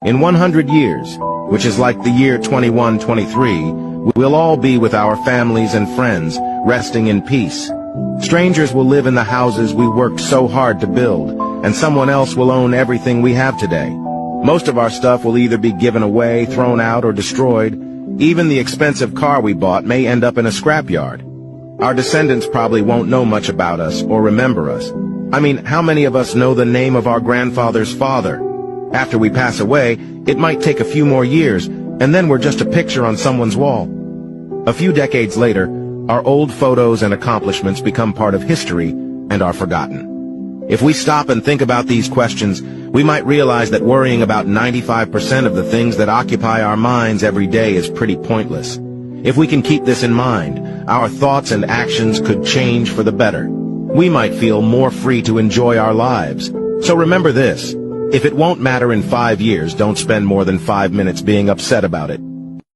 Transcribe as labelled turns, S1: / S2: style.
S1: In 100 years, which is like the year 2123, we'll all be with our families and friends, resting in peace. Strangers will live in the houses we worked so hard to build, and someone else will own everything we have today. Most of our stuff will either be given away, thrown out, or destroyed. Even the expensive car we bought may end up in a scrapyard. Our descendants probably won't know much about us or remember us. I mean, how many of us know the name of our grandfather's father? After we pass away, it might take a few more years, and then we're just a picture on someone's wall. A few decades later, our old photos and accomplishments become part of history and are forgotten. If we stop and think about these questions, we might realize that worrying about 95% of the things that occupy our minds every day is pretty pointless. If we can keep this in mind, our thoughts and actions could change for the better. We might feel more free to enjoy our lives. So remember this: if it won't matter in 5 years, don't spend more than 5 minutes being upset about it.